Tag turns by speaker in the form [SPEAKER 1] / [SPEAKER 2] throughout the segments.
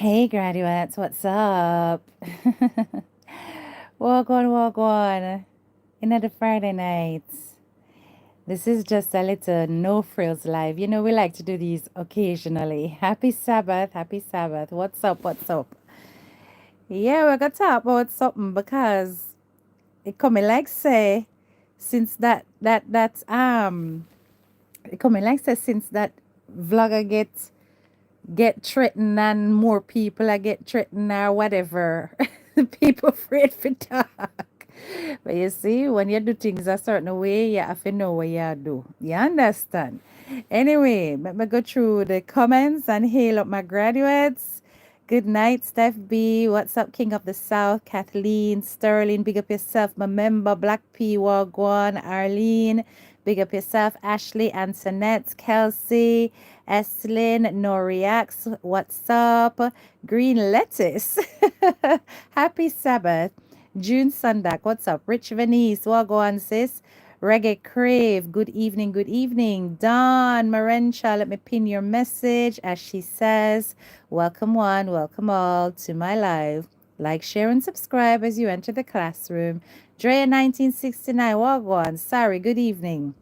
[SPEAKER 1] Hey graduates, what's up? Walk on. Another Friday night. This is just a little no frills live. You know, we like to do these occasionally. Happy Sabbath, happy Sabbath. What's up? What's up? Yeah, we're gonna talk about something because it coming like say since it coming like say since that vlogger get threatened and more people are get threatened or whatever. People afraid for talk. But you see, when you do things a certain way, you have to know what you do. You understand? Anyway, let me go through the comments and hail up my graduates. Good night, Steph B. What's up, King of the South? Kathleen, Sterling, big up yourself. My member, Black P. Wagwan, Arlene, big up yourself. Ashley, Antoinette, Kelsey, Eslin, Noriax, what's up? Green Lettuce. Happy Sabbath. June Sundak, what's up? Rich Venice, Wagwan sis. Reggae Crave, good evening, good evening. Dawn Marencha, let me pin your message as she says, welcome one, welcome all to my live. Like, share, and subscribe as you enter the classroom. Drea 1969, Wagwan, sorry, good evening.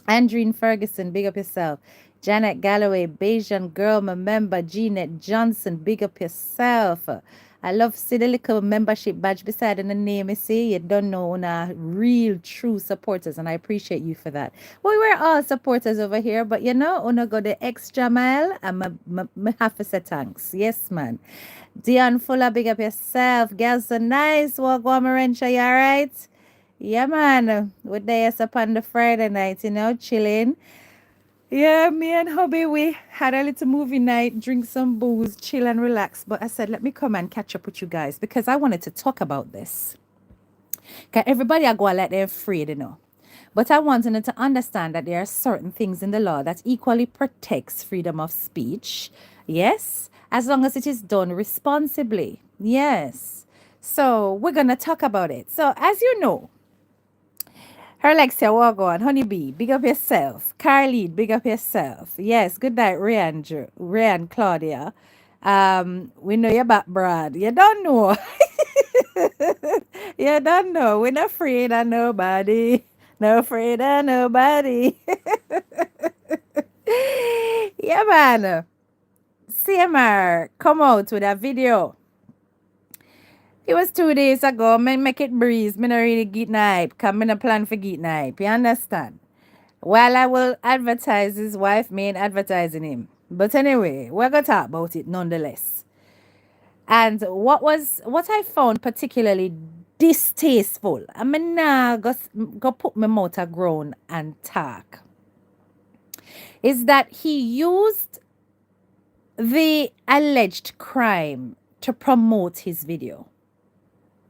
[SPEAKER 1] Andreen Ferguson, big up yourself. Janet Galloway, Bayesian girl, my member. Jeanette Johnson, big up yourself. I love see the little membership badge beside in the name. You see, you don't know una real true supporters, and I appreciate you for that. Well, we're all supporters over here, but you know, una go the extra mile, and me have to say thanks. Yes, man. Dion Fuller, big up yourself. Girls so nice. Walk Marencha, you alright? Yeah, man. We're there up on the Friday night, you know, chilling. Yeah, me and hubby, we had a little movie night, drink some booze, chill and relax. But I said, let me come and catch up with you guys because I wanted to talk about this. Okay, everybody are going like they're afraid, you know. But I wanted them to understand that there are certain things in the law that equally protects freedom of speech. Yes, as long as it is done responsibly. Yes. So we're gonna talk about it. So as you know, her Alexia Wagon, Honeybee, big up yourself. Carly, big up yourself. Yes, good night, Ryan, Claudia. We know you're back, Brad. You don't know. You don't know. We're not afraid of nobody. No afraid of nobody. Yeah, man. CMR come out with a video. It was 2 days ago. Me make it breeze. Me not really get hype. Cause me not plan for get hype. You understand? While I will advertise his wife, me ain't advertising him. But anyway, we're gonna talk about it nonetheless. And what I found particularly distasteful, I mean nah go put my mouth a ground and talk, is that he used the alleged crime to promote his video.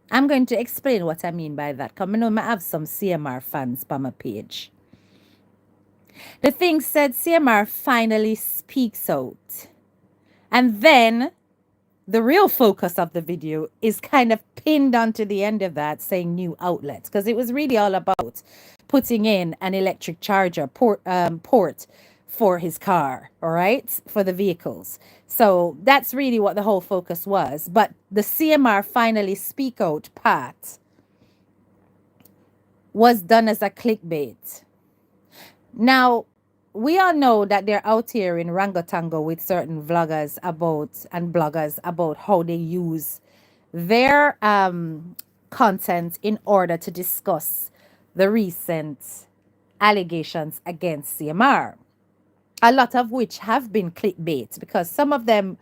[SPEAKER 1] I'm going to explain what I mean by that. Because I know I have some CMR fans on my page. The thing said CMR finally speaks out. And then the real focus of the video is kind of pinned onto the end of that saying new outlets. Because it was really all about putting in an electric charger port for his car, all right, for the vehicles. So that's really what the whole focus was. But the CMR finally speak out part was done as a clickbait. Now, we all know that they're out here in Rangotango with certain vloggers and bloggers about how they use their content in order to discuss the recent allegations against CMR. A lot of which have been clickbait because some of them,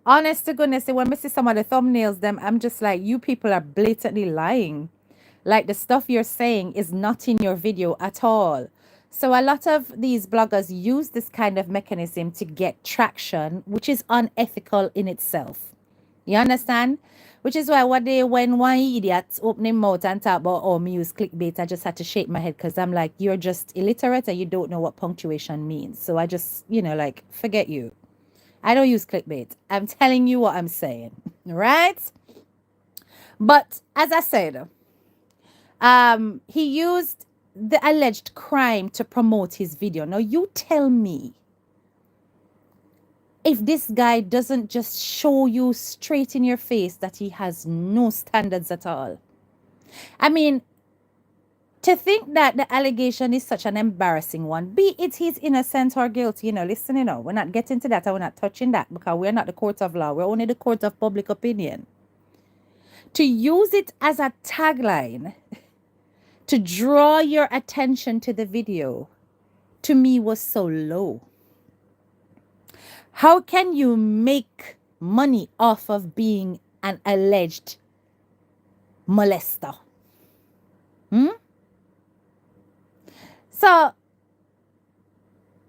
[SPEAKER 1] honest to goodness, when I see some of the thumbnails, I'm just like, you people are blatantly lying. Like the stuff you're saying is not in your video at all. So a lot of these bloggers use this kind of mechanism to get traction, which is unethical in itself. You understand? Which is why when one idiot opening mouth and talk about, oh, me use clickbait, I just had to shake my head because I'm like, you're just illiterate and you don't know what punctuation means. So I just, like, forget you. I don't use clickbait. I'm telling you what I'm saying. Right? But as I said, he used the alleged crime to promote his video. Now, you tell me, if this guy doesn't just show you straight in your face that he has no standards at all. I mean, to think that the allegation is such an embarrassing one, be it he's innocent or guilty, listen, we're not getting to that, and we're not touching that, because we're not the court of law, we're only the court of public opinion. To use it as a tagline to draw your attention to the video, to me, was so low. How can you make money off of being an alleged molester? So, so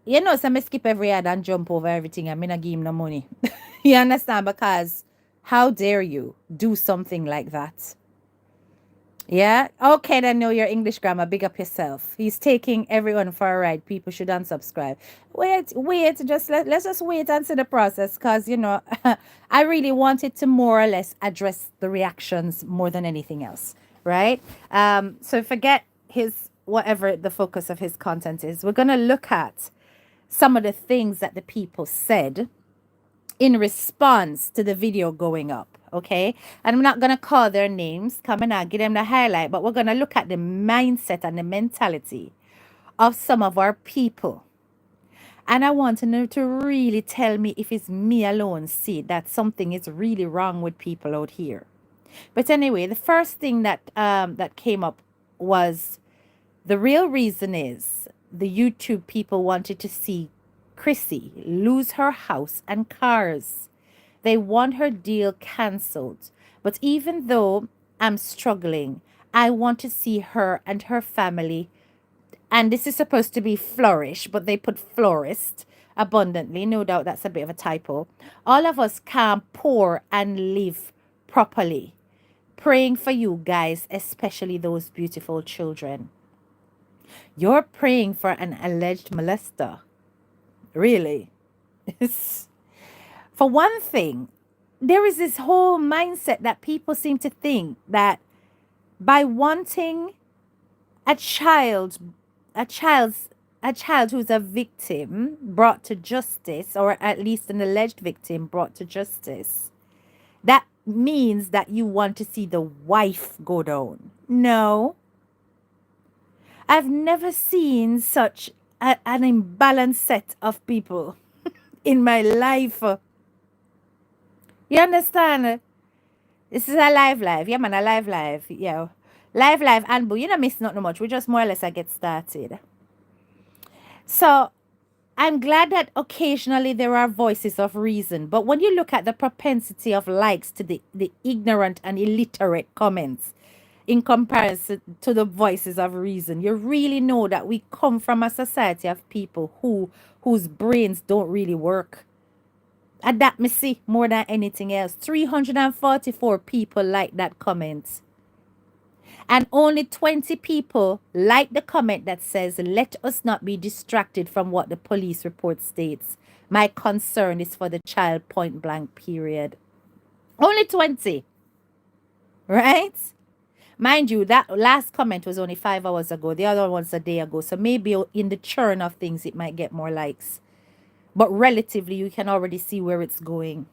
[SPEAKER 1] I skip every ad and jump over everything. I'm not give him no money. You understand? Because how dare you do something like that? Yeah? Okay, then know your English grammar. Big up yourself. He's taking everyone for a ride. People should unsubscribe. Wait. Let's just wait and see the process. Because, I really wanted to more or less address the reactions more than anything else. Right? So forget his, whatever the focus of his content is. We're going to look at some of the things that the people said in response to the video going up. Okay, and I'm not gonna call their names, come and I'll give them the highlight, but we're gonna look at the mindset and the mentality of some of our people. And I want to know to really tell me if it's me alone see that something is really wrong with people out here. But anyway, the first thing that that came up was the real reason is the YouTube people wanted to see Chrissy lose her house and cars. They want her deal cancelled. But even though I'm struggling, I want to see her and her family, and this is supposed to be flourish, but they put florist abundantly. No doubt that's a bit of a typo. All of us can pour and live properly. Praying for you guys, especially those beautiful children. You're praying for an alleged molester. Really? For one thing, there is this whole mindset that people seem to think that by wanting a child who's a victim brought to justice, or at least an alleged victim brought to justice, that means that you want to see the wife go down. No. I've never seen such an imbalanced set of people in my life. You understand? This is a live. Yeah, man, a live. Yeah. Live, and boo. You don't miss not no much. We just more or less get started. So, I'm glad that occasionally there are voices of reason. But when you look at the propensity of likes to the ignorant and illiterate comments in comparison to the voices of reason, you really know that we come from a society of people whose brains don't really work. And that me see more than anything else. 344 people like that comment. And only 20 people like the comment that says, let us not be distracted from what the police report states. My concern is for the child, point blank, period. Only 20. Right? Mind you, that last comment was only 5 hours ago. The other one's a day ago. So maybe in the churn of things, it might get more likes. But relatively, you can already see where it's going.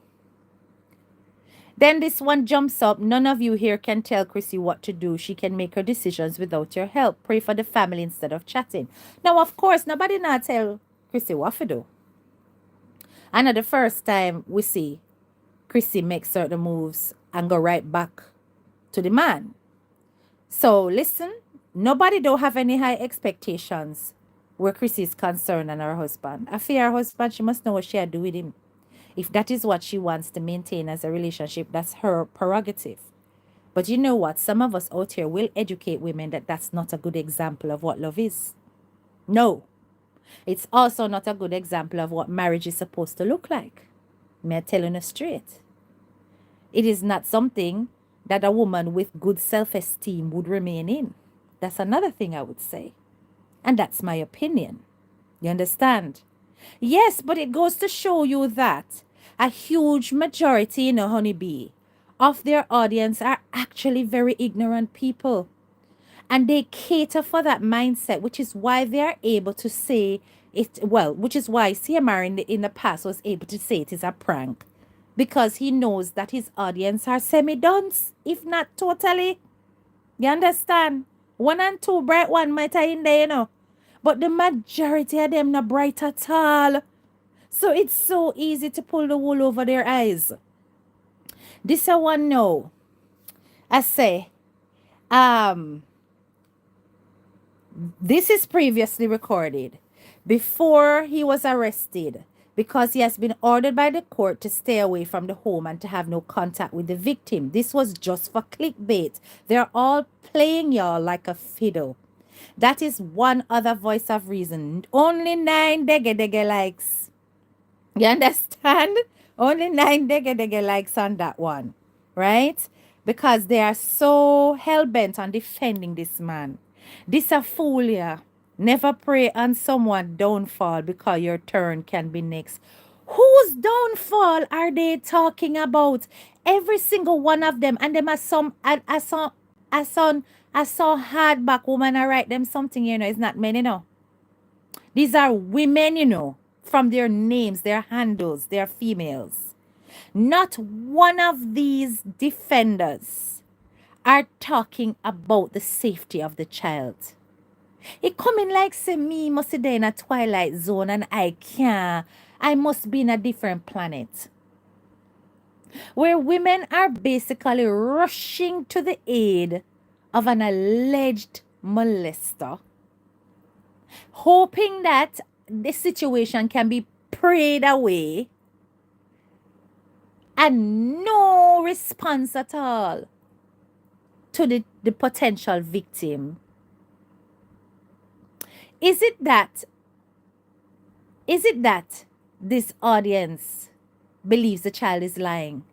[SPEAKER 1] Then this one jumps up. None of you here can tell Chrissy what to do. She can make her decisions without your help. Pray for the family instead of chatting. Now, of course, nobody now tell Chrissy what to do. And at the first time we see Chrissy make certain moves and go right back to the man. So listen, nobody don't have any high expectations where Chrissy is concerned and her husband. I fear her husband, she must know what she had to do with him. If that is what she wants to maintain as a relationship, that's her prerogative. But you know what? Some of us out here will educate women that that's not a good example of what love is. No. It's also not a good example of what marriage is supposed to look like. May I tell you straight? It is not something that a woman with good self-esteem would remain in. That's another thing I would say. And that's my opinion. You understand? Yes, but it goes to show you that a huge majority, honeybee, of their audience are actually very ignorant people. And they cater for that mindset, which is why they are able to say which is why CMR in the past was able to say it is a prank, because he knows that his audience are semi-dons, if not totally. You understand? One and two bright one might are in there, but the majority of them not bright at all. So it's so easy to pull the wool over their eyes. This I one know. I say, um, this is previously recorded before he was arrested, because he has been ordered by the court to stay away from the home and to have no contact with the victim. This was just for clickbait. They're all playing y'all like a fiddle. That is one other voice of reason. Only 9 dege likes. You understand? Only 9 dege likes on that one, right? Because they are so hell-bent on defending this man. This a fool, yeah. Never pray on someone downfall, because your turn can be next. Whose downfall are they talking about? Every single one of them. And them are some, I saw hardback woman, I write them something, it's not men, These are women, from their names, their handles, they're females. Not one of these defenders are talking about the safety of the child. It coming like say me must be there in a twilight zone and I must be in a different planet. Where women are basically rushing to the aid of an alleged molester, hoping that the situation can be prayed away, and no response at all to the potential victim. Is it that this audience believes the child is lying,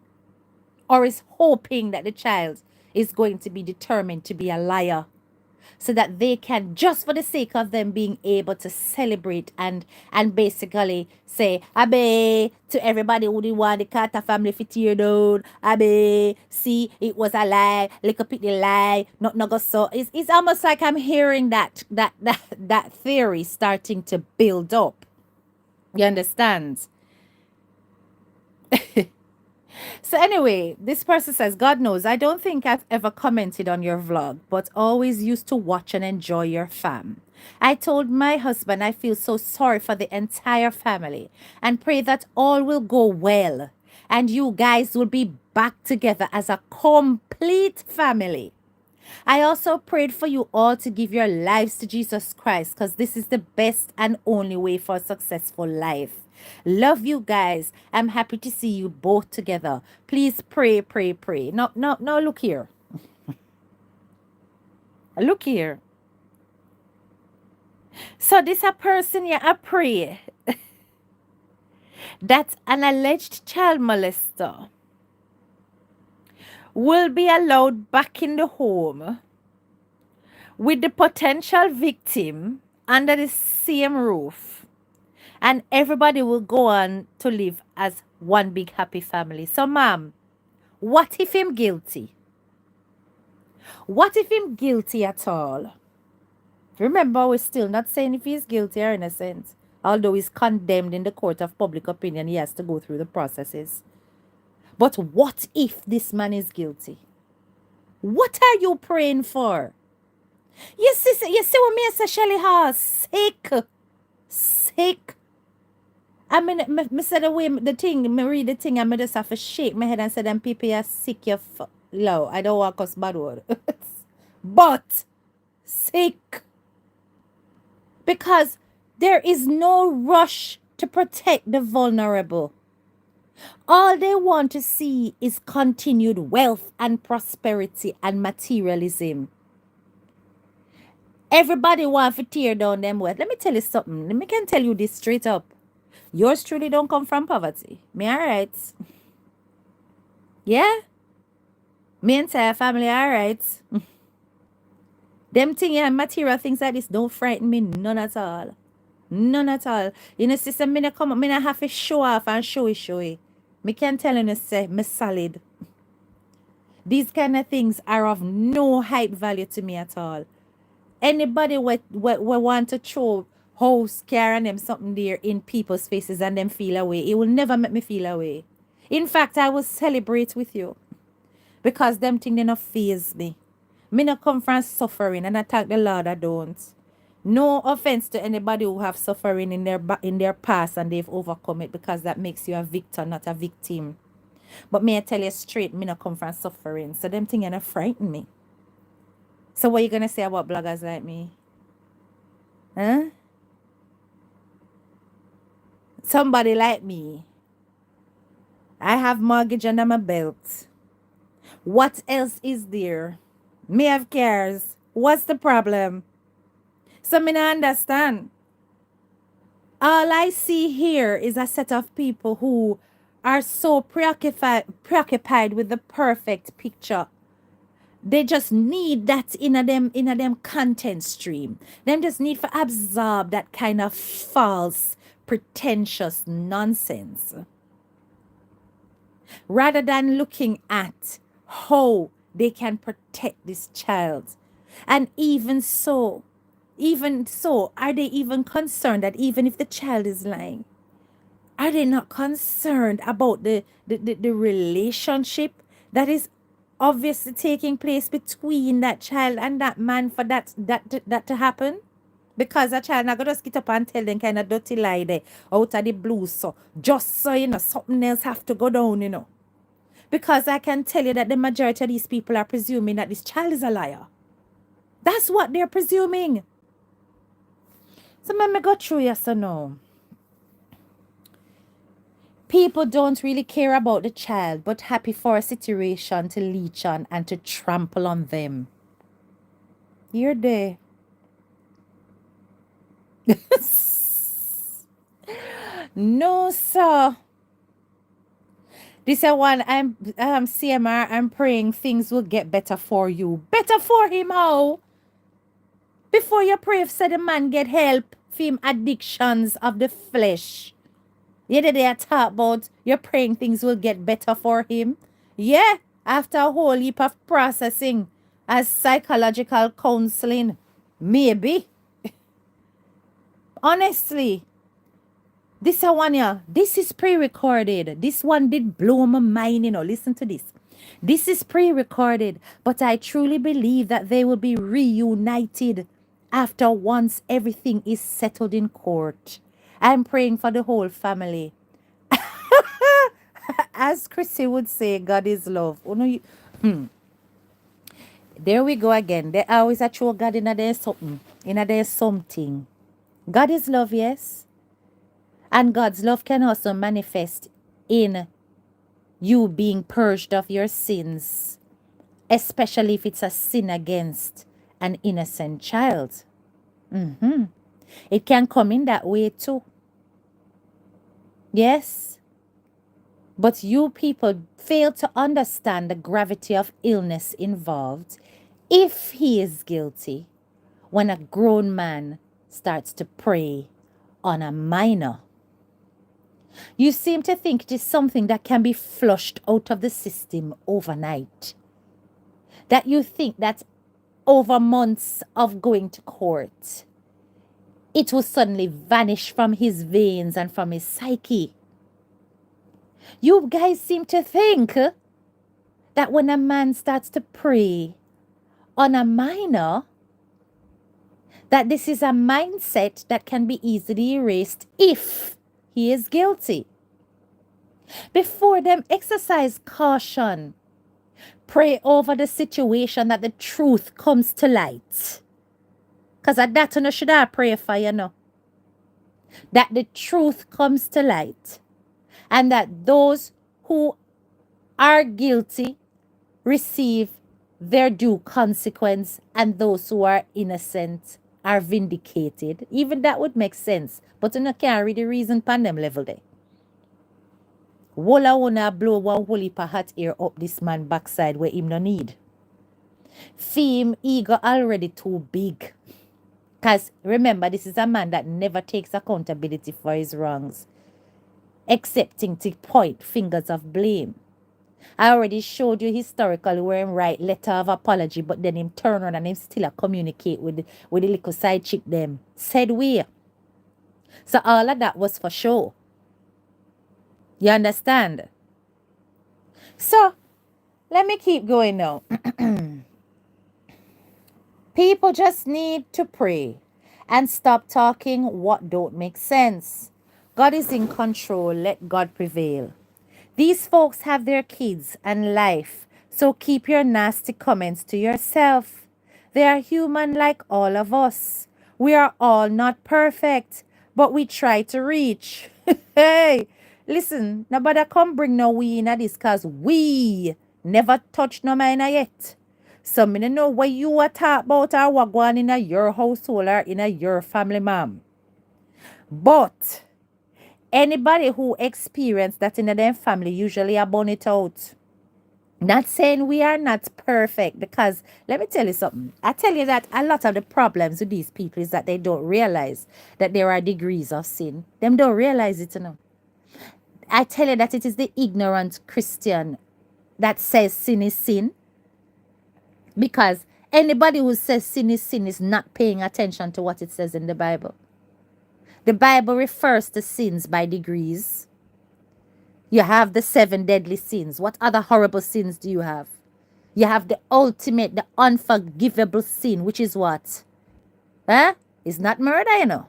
[SPEAKER 1] or is hoping that the child is going to be determined to be a liar, so that they can, just for the sake of them being able to celebrate and basically say, Abe, to everybody who didn't want the Carter family to tear down, Abe, see, it was a lie, look up at the lie, not go so. It's almost like I'm hearing that theory starting to build up. You understand? So anyway, this person says, God knows, I don't think I've ever commented on your vlog, but always used to watch and enjoy your fam. I told my husband I feel so sorry for the entire family and pray that all will go well and you guys will be back together as a complete family. I also prayed for you all to give your lives to Jesus Christ, because this is the best and only way for a successful life. Love you guys. I'm happy to see you both together. Please pray, pray, pray. No, look here. Look here. So this a person here, I pray that an alleged child molester will be allowed back in the home with the potential victim under the same roof, and everybody will go on to live as one big happy family. So, ma'am, what if him guilty? What if him guilty at all? Remember, we're still not saying if he's guilty or innocent. Although he's condemned in the court of public opinion, he has to go through the processes. But what if this man is guilty? What are you praying for? You see what me say, Shelly House? Sick. I mean, me say the way the thing, me read the thing, and me just have to shake my head and say, them people are sick, low. I don't want to cuss bad word. But sick. Because there is no rush to protect the vulnerable. All they want to see is continued wealth and prosperity and materialism. Everybody wants to tear down them wealth. Let me tell you something. Let me can tell you this straight up. Yours truly don't come from poverty. Me alright. Yeah? Me entire family alright. Them thing and material things like this don't frighten me none at all. None at all. You know, sister, me not come up, me not have to show off and showy. Me can tell you, say, me solid. These kind of things are of no hype value to me at all. Anybody we want to throw house, car, and them something there in people's faces and them feel away. It will never make me feel away. In fact, I will celebrate with you because them thing they not faze me. Me not come from suffering, and I thank the Lord I don't. No offense to anybody who have suffering in their past and they've overcome it, because that makes you a victor, not a victim. But may I tell you straight, me not come from suffering. So them thing gonna frighten me. So what you gonna say about bloggers like me? Huh? Somebody like me. I have mortgage under my belt. What else is there? Me have cares. What's the problem? So me not understand. All I see here is a set of people who are so preoccupied with the perfect picture. They just need that in a them content stream. Them just need to absorb that kind of false, pretentious nonsense, rather than looking at how they can protect this child. And even so, are they even concerned that even if the child is lying, are they not concerned about the relationship that is obviously taking place between that child and that man for that to happen? Because a child not gonna just get up and tell them kind of dirty lie there out of the blue, so just so something else have to go down. Because I can tell you that the majority of these people are presuming that this child is a liar. That's what they're presuming. So let me go through yes or no. People don't really care about the child, but happy for a situation to leech on and to trample on them. You're there. No, sir. This is one I'm CMR. I'm praying things will get better for you. Better for him, how? Before you pray, say the man get help for him addictions of the flesh. Yeah, they are talk about you're praying things will get better for him. Yeah, after a whole heap of processing as psychological counseling. Maybe. Honestly. This one, yeah. This is pre-recorded. This one did blow my mind, Listen to this. This is pre-recorded, but I truly believe that they will be reunited after once everything is settled in court. I'm praying for the whole family. As Chrissy would say, God is love. There we go again. There always a true God in there something. In there something. God is love, yes. And God's love can also manifest in you being purged of your sins, especially if it's a sin against an innocent child. It can come in that way too. Yes. But you people fail to understand the gravity of illness involved if he is guilty when a grown man starts to prey on a minor. You seem to think it is something that can be flushed out of the system overnight. That you think that over months of going to court, it will suddenly vanish from his veins and from his psyche. You guys seem to think that when a man starts to prey on a minor, that this is a mindset that can be easily erased if he is guilty. Before them, exercise caution. Pray over the situation that the truth comes to light. Because at that you should I pray for, that the truth comes to light. And that those who are guilty receive their due consequence, and those who are innocent are vindicated. Even that would make sense. But you can't read the reason pan them level there. Wola wanna blow one whole heap of hot air up this man backside where him no need. Him ego already too big. Because remember, this is a man that never takes accountability for his wrongs, accepting to point fingers of blame. I already showed you historically where him write letter of apology, but then him turn around and him still communicate with the little side chick them. Said we. So all of that was for show. You understand? So let me keep going now. People just need to pray and stop talking what don't make sense. God is in control. Let God prevail. These folks have their kids and life, so keep your nasty comments to yourself. They are human like all of us. We are all not perfect, but we try to reach. Hey, listen, nobody come bring no we in this cause we never touch no minor yet. So me no know what you are talk about or what going in a your household or in a your family, ma'am. But anybody who experienced that in their family usually are born it out. Not saying we are not perfect, because let me tell you something. I tell you that a lot of the problems with these people is that they don't realize that there are degrees of sin. Them don't realize it, you know. I tell you that it is the ignorant Christian that says sin is sin, because anybody who says sin is not paying attention to what it says in the Bible. The Bible refers to sins by degrees. You have the 7 deadly sins. What other horrible sins do you have? You have the ultimate, the unforgivable sin, which is what? Huh? It's not murder, you know.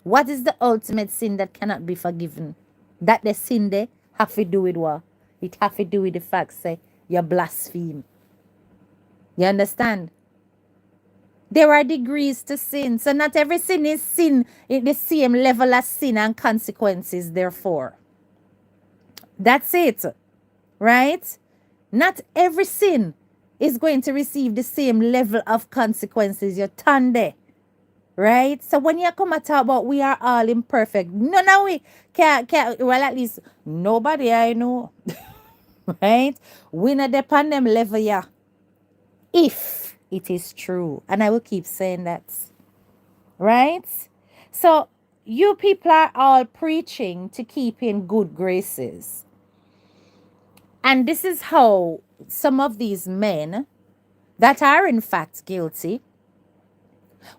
[SPEAKER 1] What is the ultimate sin that cannot be forgiven? That the sin there have to do with what? It have to do with the fact, say, you blaspheme. You understand? There are degrees to sin. So not every sin is sin in the same level as sin and consequences, therefore. That's it. Right? Not every sin is going to receive the same level of consequences. You're tande. Right? So when you come and talk about we are all imperfect, none of we can well, at least nobody I know. Right? We not depend them level, yeah. If it is true. And I will keep saying that. Right? So you people are all preaching to keep in good graces. And this is how some of these men that are in fact guilty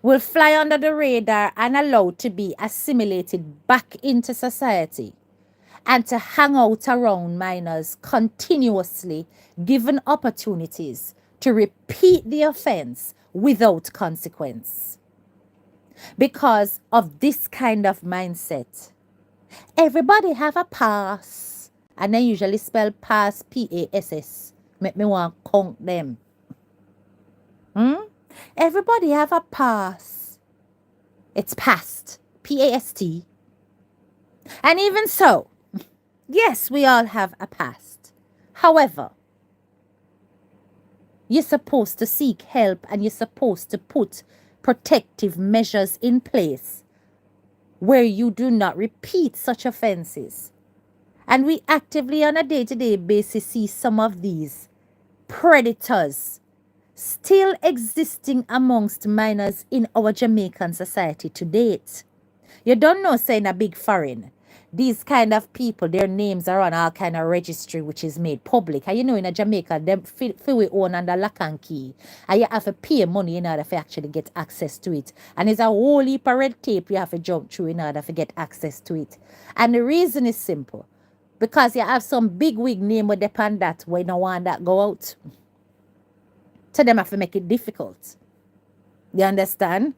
[SPEAKER 1] will fly under the radar and allowed to be assimilated back into society and to hang out around minors continuously, given opportunities to repeat the offense without consequence. Because of this kind of mindset, everybody have a pass, and they usually spell pass P-A-S-S. Make me want to count them. Everybody have a pass. It's past. P-A-S-T. And even so, yes, we all have a past. However, you're supposed to seek help and you're supposed to put protective measures in place where you do not repeat such offenses. And we actively on a day-to-day basis see some of these predators still existing amongst minors in our Jamaican society to date. You don't know, saying a big foreign, these kind of people, their names are on all kind of registry which is made public. And you know, in a Jamaica, them feel we own under lock and key. And you have to pay money in order to actually get access to it. And it's a whole heap of red tape you have to jump through in order to get access to it. And the reason is simple. Because you have some big wig name with depend that when no one that go out. So them have to make it difficult. You understand?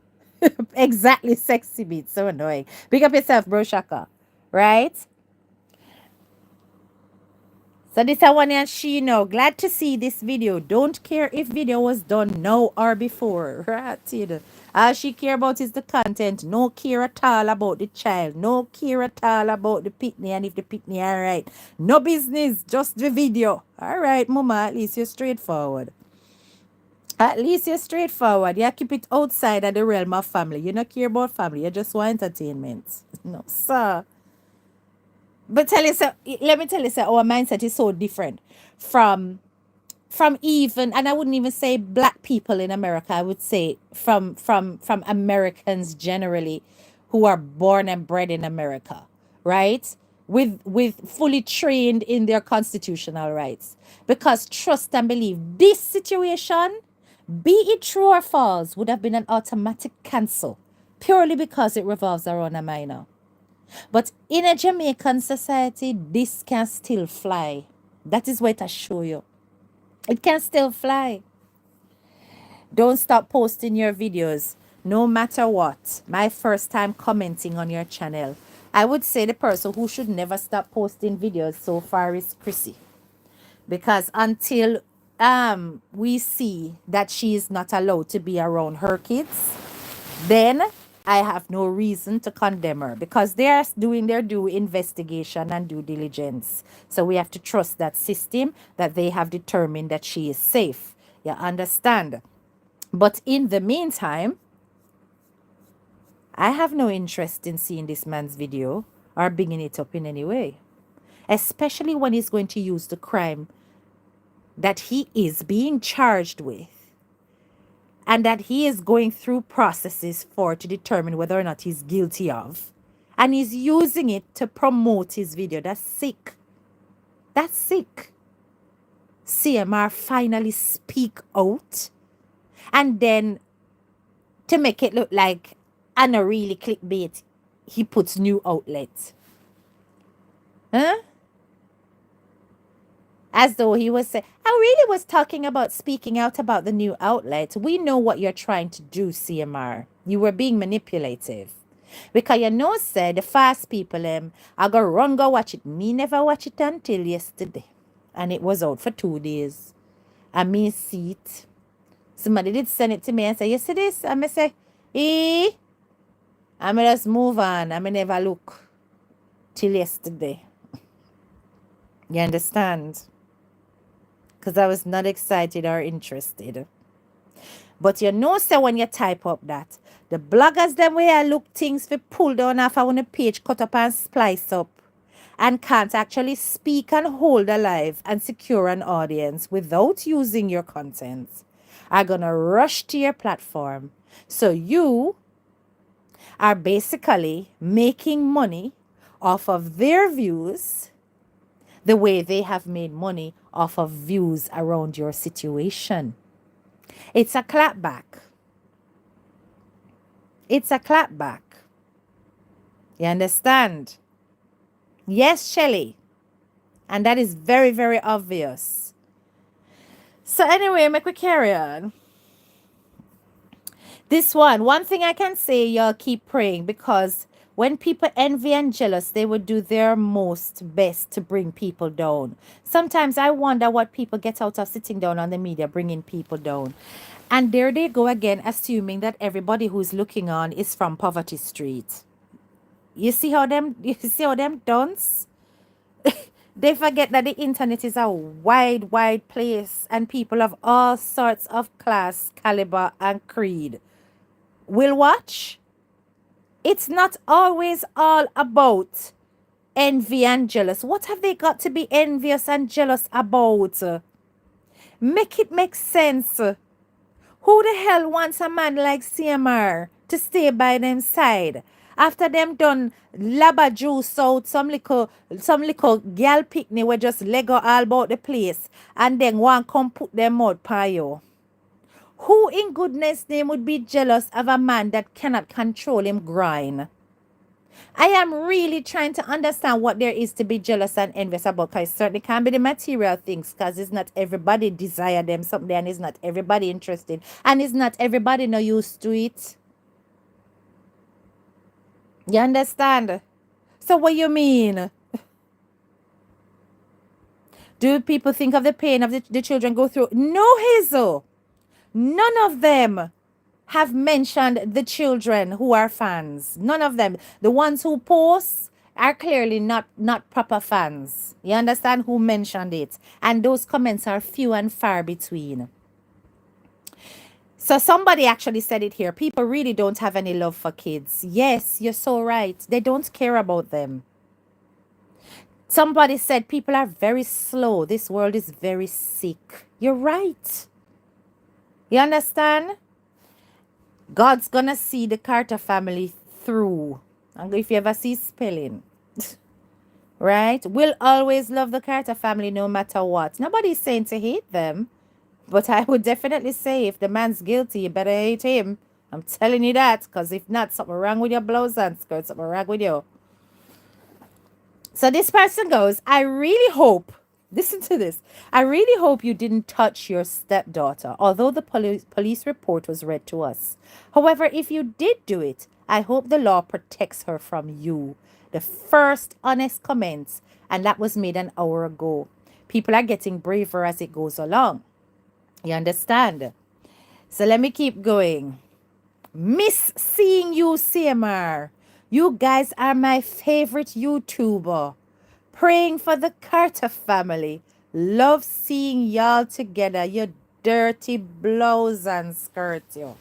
[SPEAKER 1] Exactly, sexy beat. So annoying. Pick up yourself, bro Shaka. Right? So this I want and she know. Glad to see this video. Don't care if video was done now or before. Right? You know. All she care about is the content. No care at all about the child. No care at all about the pitney and if the pitney alright. No business. Just the video. Alright, mama. At least you're straightforward. At least you're straightforward. You keep it outside of the realm of family. You don't care about family. You just want entertainment. No, sir. But let me tell you, sir, our mindset is so different from even, and I wouldn't even say black people in America. I would say from Americans generally who are born and bred in America, right? With fully trained in their constitutional rights. Because trust and believe, this situation, be it true or false, would have been an automatic cancel purely because it revolves around a minor. But in a Jamaican society, this can still fly. That is what I show you. It can still fly. Don't stop posting your videos, no matter what. My first time commenting on your channel. I would say the person who should never stop posting videos so far is Chrissy. Because until we see that she is not allowed to be around her kids, then I have no reason to condemn her because they are doing their due investigation and due diligence. So we have to trust that system that they have determined that she is safe. You understand? But in the meantime, I have no interest in seeing this man's video or bringing it up in any way, especially when he's going to use the crime that he is being charged with and that he is going through processes for to determine whether or not he's guilty of. And he's using it to promote his video. That's sick. That's sick. CMR finally speak out. And then to make it look like Anna really clickbait, he puts new outlet. Huh? As though he was saying, I really was talking about speaking out about the new outlet. We know what you're trying to do, CMR. You were being manipulative. Because you know, said the fast people, I go run go watch it. Me never watch it until yesterday. And it was out for 2 days. I me see it. Somebody did send it to me and say, you see this? And I say, I'm just move on. I never look till yesterday. You understand? Because I was not excited or interested. But you know, so when you type up that, the bloggers them way I look things for pull down off on a page, cut up and splice up, and can't actually speak and hold alive and secure an audience without using your content, are gonna rush to your platform. So you are basically making money off of their views the way they have made money off of views around your situation. It's a clapback. It's a clapback. You understand? Yes, Shelly. And that is very, very obvious. So anyway, make we carry on. This one thing I can say, y'all keep praying, because when people envy and jealous, they would do their most best to bring people down. Sometimes I wonder what people get out of sitting down on the media, bringing people down. And there they go again, assuming that everybody who's looking on is from Poverty Street. You see how them dunce? They forget that the internet is a wide, wide place and people of all sorts of class, caliber, and creed will watch. It's not always all about envy and jealous. What have they got to be envious and jealous about? Make it make sense. Who the hell wants a man like CMR to stay by them side? After them done labba juice out some little gal picnic where just Lego all about the place and then one come put them out by you. Who in goodness name would be jealous of a man that cannot control him grind? I am really trying to understand what there is to be jealous and envious about, because it certainly can't be the material things, because it's not everybody desire them someday and it's not everybody interested and it's not everybody no used to it. You understand? So what you mean? Do people think of the pain of the children go through? No, Hazel. None of them have mentioned the children who are fans. None of them. The ones who post are clearly not proper fans. You understand who mentioned it? And those comments are few and far between. So somebody actually said it here. People really don't have any love for kids. Yes, you're so right. They don't care about them. Somebody said people are very slow. This world is very sick. You're right. You understand? God's gonna see the Carter family through. And if you ever see spelling, right? We'll always love the Carter family no matter what. Nobody's saying to hate them. But I would definitely say if the man's guilty, you better hate him. I'm telling you that. Because if not, something wrong with your blouse and skirt, something wrong with you. So this person goes, I really hope, listen to this, I really hope you didn't touch your stepdaughter, although the police report was read to us. However, if you did do it, I hope the law protects her from you. The first honest comments, and that was made an hour ago. People are getting braver as it goes along. You understand? So let me keep going. Miss seeing you, CMR. You guys are my favorite YouTuber. Praying for the Carter family. Love seeing y'all together. You dirty blouse and skirt, yo.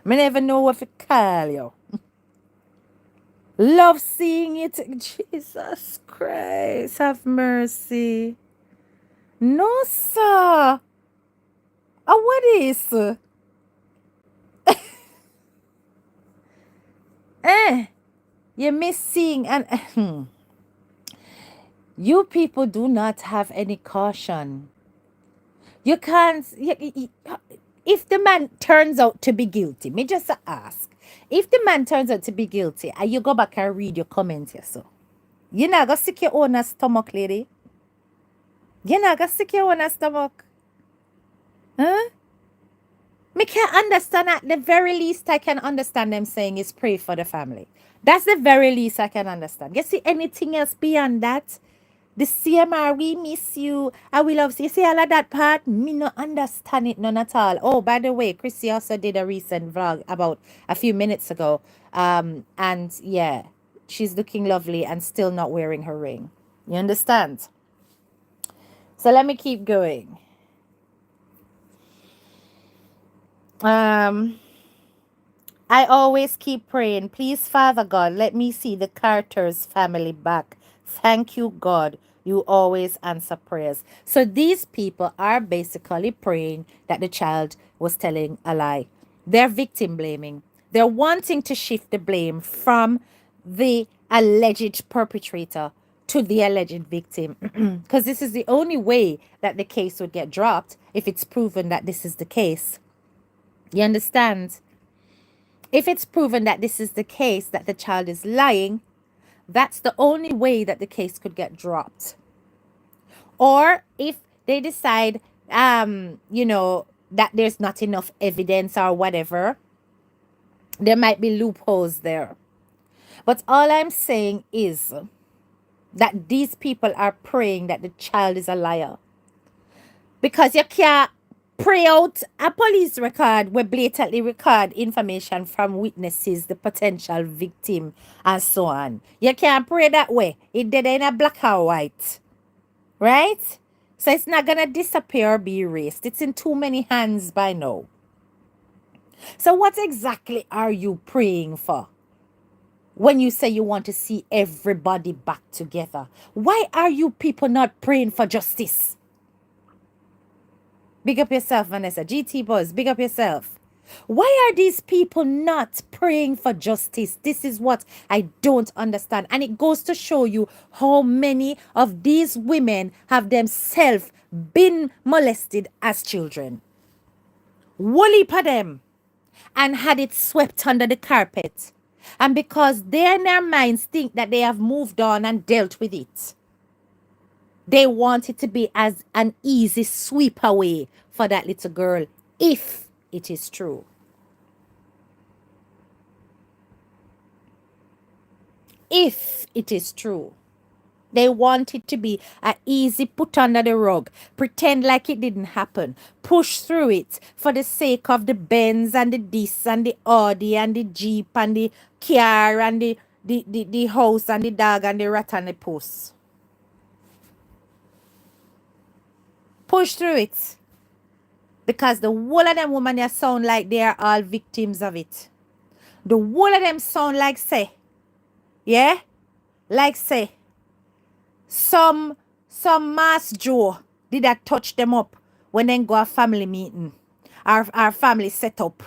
[SPEAKER 1] I never know what to call you. Love seeing it. Jesus Christ, have mercy. No, sir. What is? You miss seeing and you people do not have any caution. You can't. If the man turns out to be guilty, me just ask. If the man turns out to be guilty, and you go back and read your comments, here, so you're not gonna sick your own stomach, lady. You're not gonna sick your own stomach, huh? Me can't understand. At the very least, I can understand them saying is pray for the family. That's the very least I can understand. You see anything else beyond that? The CMR, we miss you. I will love you. See all of that part? Me no understand it none at all. Oh, by the way, Chrissy also did a recent vlog about a few minutes ago. And yeah, she's looking lovely and still not wearing her ring. You understand? So let me keep going. I always keep praying. Please, Father God, let me see the Carter's family back. Thank you, God. You always answer prayers. So these people are basically praying that the child was telling a lie. They're victim blaming. They're wanting to shift the blame from the alleged perpetrator to the alleged victim. Because this is the only way that the case would get dropped if it's proven that this is the case. You understand? If it's proven that this is the case, that the child is lying, that's the only way that the case could get dropped. Or if they decide, that there's not enough evidence or whatever, there might be loopholes there. But all I'm saying is that these people are praying that the child is a liar. Because you can't pray out a police record where blatantly record information from witnesses, the potential victim, and so on. You can't pray that way. It did in a black or white. Right? So it's not going to disappear or be erased. It's in too many hands by now. So what exactly are you praying for? When you say you want to see everybody back together, why are you people not praying for justice? Big up yourself, Vanessa. GT Buzz, big up yourself. Why are these people not praying for justice? This is what I don't understand. And it goes to show you how many of these women have themselves been molested as children. Woolly for them. And had it swept under the carpet. And because they in their minds think that they have moved on and dealt with it, they want it to be as an easy sweep away for that little girl, if it is true. If it is true. They want it to be an easy put under the rug. Pretend like it didn't happen. Push through it for the sake of the Benz and the this and the Audi and the Jeep and the car and the house and the dog and the rat and the puss. Push through it. Because the whole of them women they sound like they are all victims of it. The whole of them sound like say, yeah? Like say, some Mass Joe did that touch them up when they go a family meeting. Our family set up.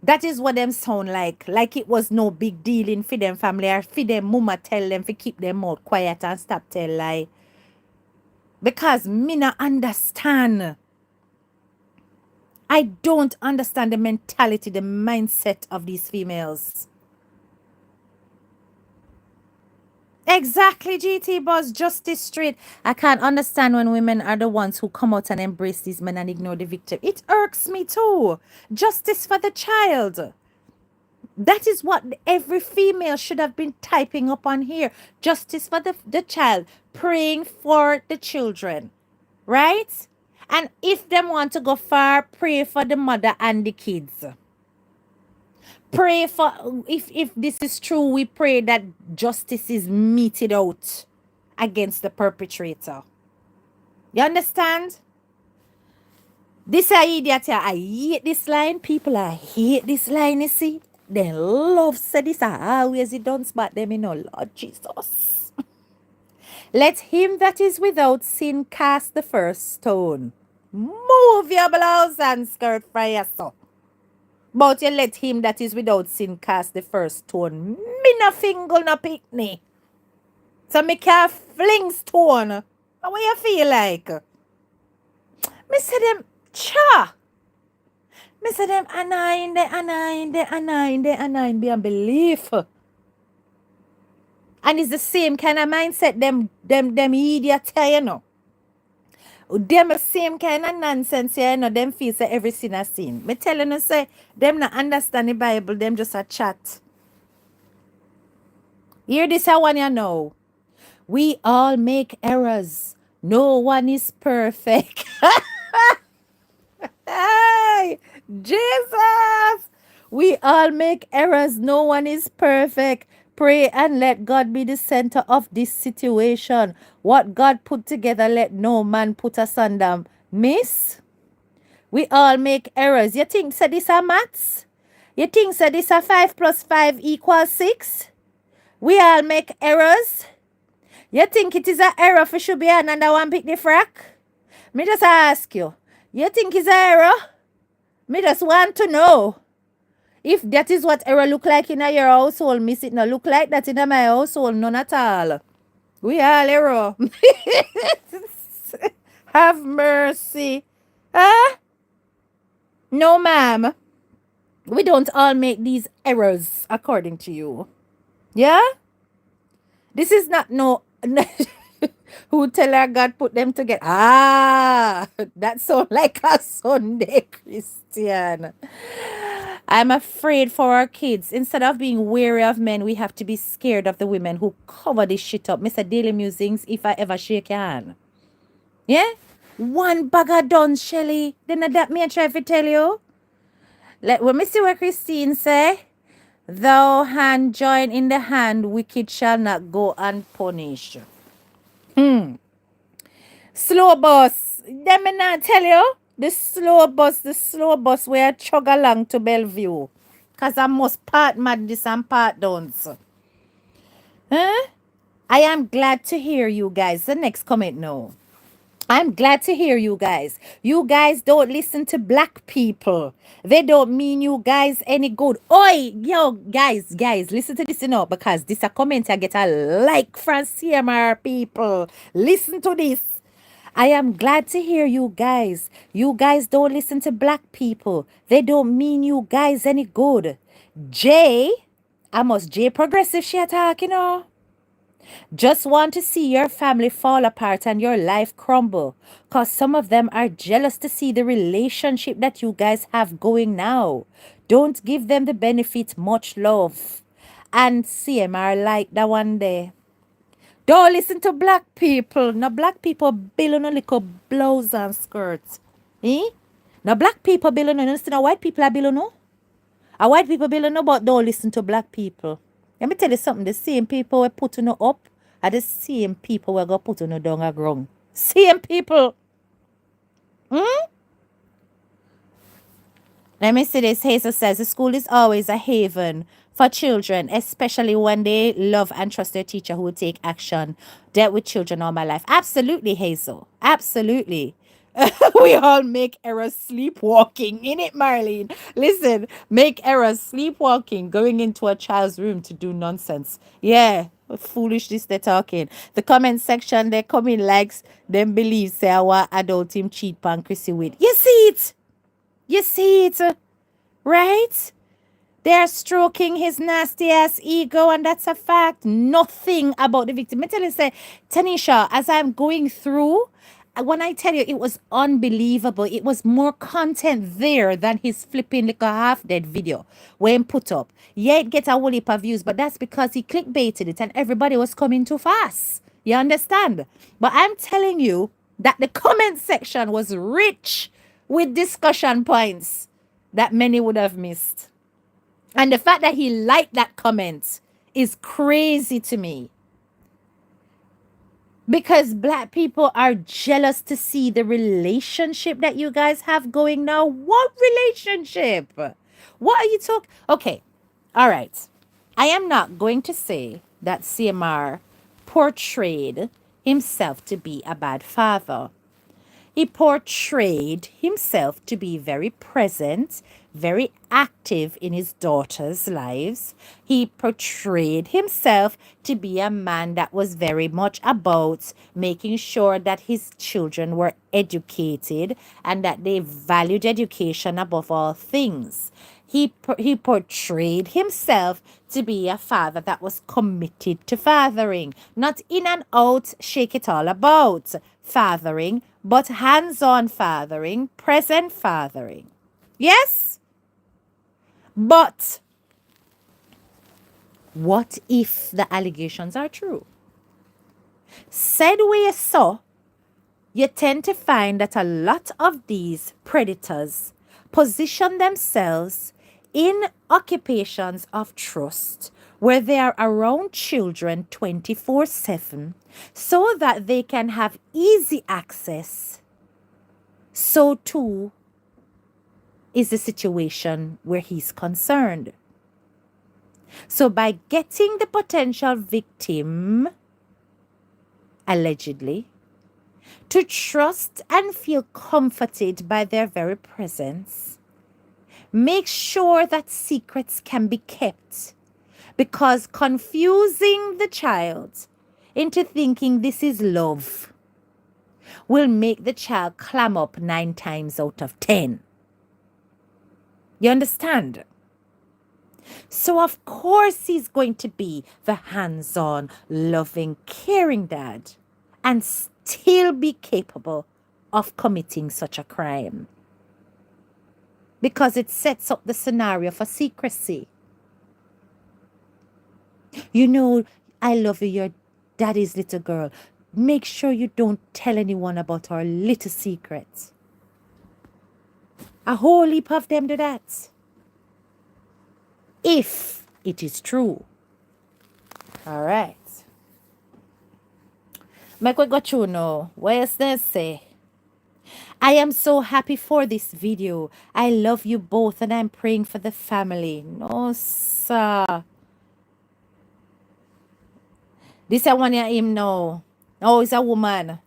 [SPEAKER 1] That is what them sound like. Like it was no big deal in for them family or for them mama tell them to keep them mouth quiet and stop tell lie. Because me not understand. I don't understand the mentality, the mindset of these females. Exactly, GT boss, justice straight. I can't understand when women are the ones who come out and embrace these men and ignore the victim. It irks me too. Justice for the child. That is what every female should have been typing up on here. Justice for the child. Praying for the children. Right? And if them want to go far, pray for the mother and the kids. Pray for, if this is true, we pray that justice is meted out against the perpetrator. You understand? This idiot here, I hate this line. People, I hate this line, you see. They love say this always it don't spot them, you know, Lord Jesus. Let him that is without sin cast the first stone. Move your blouse and skirt for yourself. But you let him that is without sin cast the first stone. Me no finger no picnic. So me can't fling stone. How you feel like? Me say them, cha. Me say them annoying beyond belief. And it's the same kind of mindset them idiots here, you know. Them same kind of nonsense here, you know. Them feel say every sin a sin. Me telling you say, them not understand the Bible, them just a chat. Hear this one you know. We all make errors. No one is perfect. Hey, Jesus! We all make errors. No one is perfect. Pray and let God be the center of this situation. What God put together, let no man put asunder. Miss, we all make errors. You think so this a maths? You think so this a 5 plus 5 equals 6? We all make errors. You think it is an error for should be another one pick the frack? Me just ask you. You think it's an error? Me just want to know. If that is what error look like in your household, miss it no look like that in my household, none at all. We all error. Have mercy. Huh? No, ma'am. We don't all make these errors according to you. Yeah? This is not no who tell her God put them together. Ah, that sound like a Sunday Christian. I'm afraid for our kids. Instead of being wary of men, we have to be scared of the women who cover this shit up. Mr. Daily Musings, if I ever shake your hand. Yeah? One bag of done, Shelly. Then that me I try to tell you. Let me see what Christine say. Thou hand join in the hand, wicked shall not go unpunished. Slow bus. Let me not tell you. The slow bus where I chug along to Bellevue. Because I must part madness and part downs. Huh? I am glad to hear you guys. The next comment now. I'm glad to hear you guys. You guys don't listen to black people. They don't mean you guys any good. Oi, yo, guys, listen to this, you know, because this a comment I get a like from CMR people. Listen to this. I am glad to hear you guys. You guys don't listen to black people. They don't mean you guys any good. J Progressive she attack, you know. Just want to see your family fall apart and your life crumble. Because some of them are jealous to see the relationship that you guys have going now. Don't give them the benefit, much love. And CMR like that one day. Don't listen to black people. No black people build on a little blouse and skirts. Eh? No black people build on no white people are build on no. A white people build on no, but don't listen to black people. Let me tell you something. The same people we put on up are the same people we go put on down a ground. Same people. Let me see this. Hazel says the school is always a haven for children, especially when they love and trust their teacher who will take action. Dealt with children all my life. Absolutely, Hazel. Absolutely. We all make errors sleepwalking. In it, Marlene. Listen, make errors sleepwalking, going into a child's room to do nonsense. Yeah, foolishness they're talking. The comment section, they come in likes, them believe say our adult team cheat pan Chrissy with. You see it? You see it? Right? They're stroking his nasty ass ego, and that's a fact. Nothing about the victim. I tell you, say, Tanisha, as I'm going through, when I tell you it was unbelievable, it was more content there than his flipping like a half dead video when put up. Yeah, it gets a whole heap of views, but that's because he clickbaited it and everybody was coming too fast. You understand? But I'm telling you that the comment section was rich with discussion points that many would have missed. And the fact that he liked that comment is crazy to me. Because black people are jealous to see the relationship that you guys have going now. What relationship? What are you talking? Okay. All right. I am not going to say that CMR portrayed himself to be a bad father. He portrayed himself to be very present, very active in his daughters' lives. He portrayed himself to be a man that was very much about making sure that his children were educated and that they valued education above all things. He portrayed himself to be a father that was committed to fathering, not in and out, shake it all about fathering, but hands-on fathering, present fathering. Yes? But what if the allegations are true? Said way so, you tend to find that a lot of these predators position themselves in occupations of trust where they are around children 24/7 so that they can have easy access. So too is the situation where he's concerned. So by getting the potential victim, allegedly, to trust and feel comforted by their very presence, make sure that secrets can be kept, because confusing the child into thinking this is love will make the child clam up 9 times out of 10. You understand? So of course he's going to be the hands-on, loving, caring dad and still be capable of committing such a crime. Because it sets up the scenario for secrecy. You know, I love you, your daddy's little girl. Make sure you don't tell anyone about our little secrets. A whole heap of them do that. If it is true. All right. Make we go through now. Where's this say? I am so happy for this video. I love you both and I'm praying for the family. No, sir. This I want him know. Oh, it's a woman.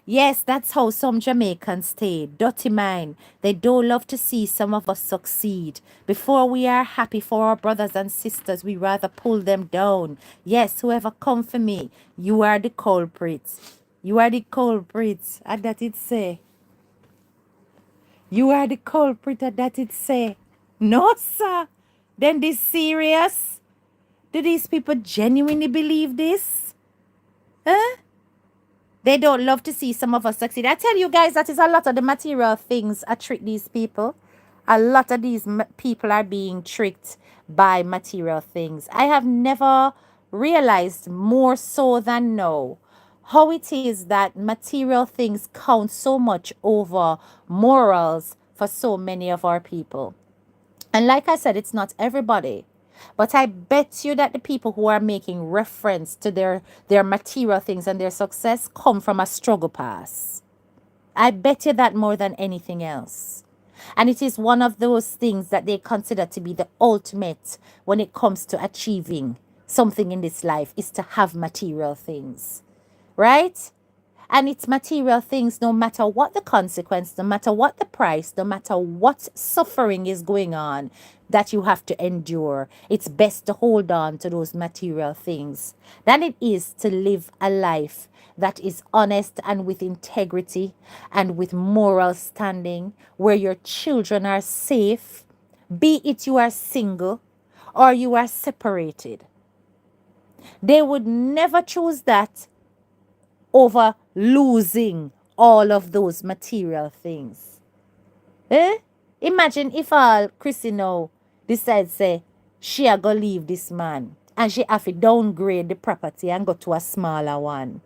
[SPEAKER 1] Yes, that's how some Jamaicans stay. Dirty mind. They don't love to see some of us succeed. Before we are happy for our brothers and sisters, we rather pull them down. Yes, whoever come for me, you are the culprits. You are the culprits. And that it say. You are the culprit, and that it say. No, sir. Then this serious? Do these people genuinely believe this? Huh? They don't love to see some of us succeed. I tell you guys, that is a lot of the material things I trick these people. A lot of these people are being tricked by material things. I have never realized more so than now how it is that material things count so much over morals for so many of our people. And like I said, it's not everybody. But I bet you that the people who are making reference to their material things and their success come from a struggle past. I bet you that more than anything else. And it is one of those things that they consider to be the ultimate when it comes to achieving something in this life, is to have material things. Right? And it's material things, no matter what the consequence, no matter what the price, no matter what suffering is going on that you have to endure. It's best to hold on to those material things than it is to live a life that is honest and with integrity and with moral standing, where your children are safe, be it you are single, or you are separated. They would never choose that over losing all of those material things. Eh? Imagine if all Chrissy now decides say she a go leave this man and she have to downgrade the property and go to a smaller one.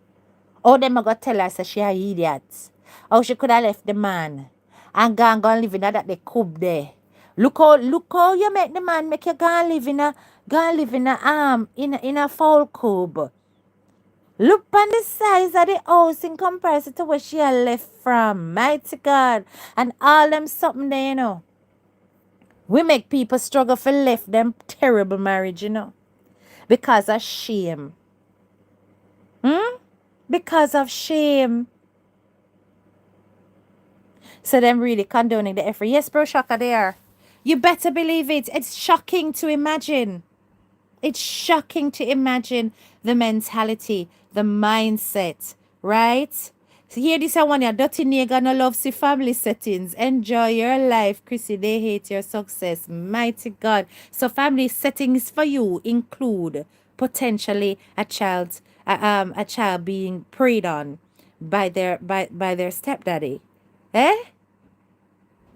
[SPEAKER 1] Or them a go tell her say she a idiot. Or she could have left the man and gone live in that they could there. Look how you make the man make you go and live in a foul cube. Look on the size of the house in comparison to where she had left from. Mighty God. And all them something there, We make people struggle for left them terrible marriage, Because of shame. Because of shame. So them really condoning the effort. Yes, bro, Shaka, they are. You better believe it. It's shocking to imagine. It's shocking to imagine the mentality, the mindset, right? So here this one, your dirty nigga no love see family settings. Enjoy your life, Chrissy. They hate your success. Mighty God. So family settings for you include potentially a child being preyed on by their stepdaddy. Eh?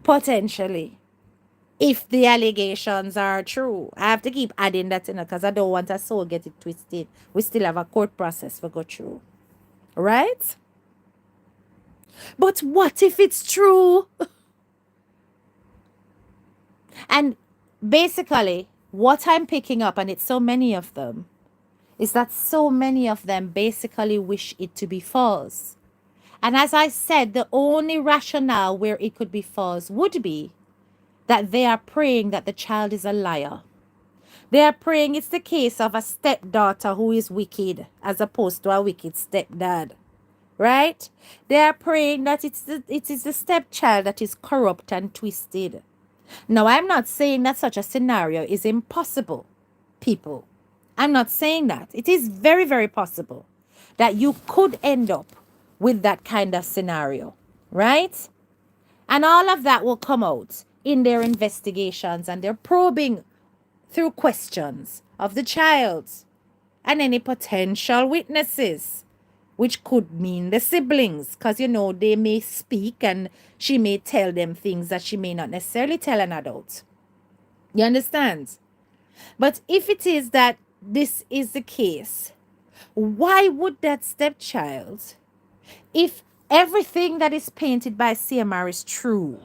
[SPEAKER 1] Potentially. If the allegations are true. I have to keep adding that in because I don't want us soul get it twisted. We still have a court process to go through. Right? But what if it's true? And basically, what I'm picking up, and it's so many of them, is that so many of them basically wish it to be false. And as I said, the only rationale where it could be false would be that they are praying that the child is a liar. They are praying it's the case of a stepdaughter who is wicked as opposed to a wicked stepdad. Right? They are praying that it is the stepchild that is corrupt and twisted. Now, I'm not saying that such a scenario is impossible, people. I'm not saying that. It is very, very possible that you could end up with that kind of scenario. Right? And all of that will come out in their investigations and their probing through questions of the child and any potential witnesses, which could mean the siblings, because they may speak and she may tell them things that she may not necessarily tell an adult. You understand? But if it is that this is the case, why would that stepchild, if everything that is painted by Cmr is true,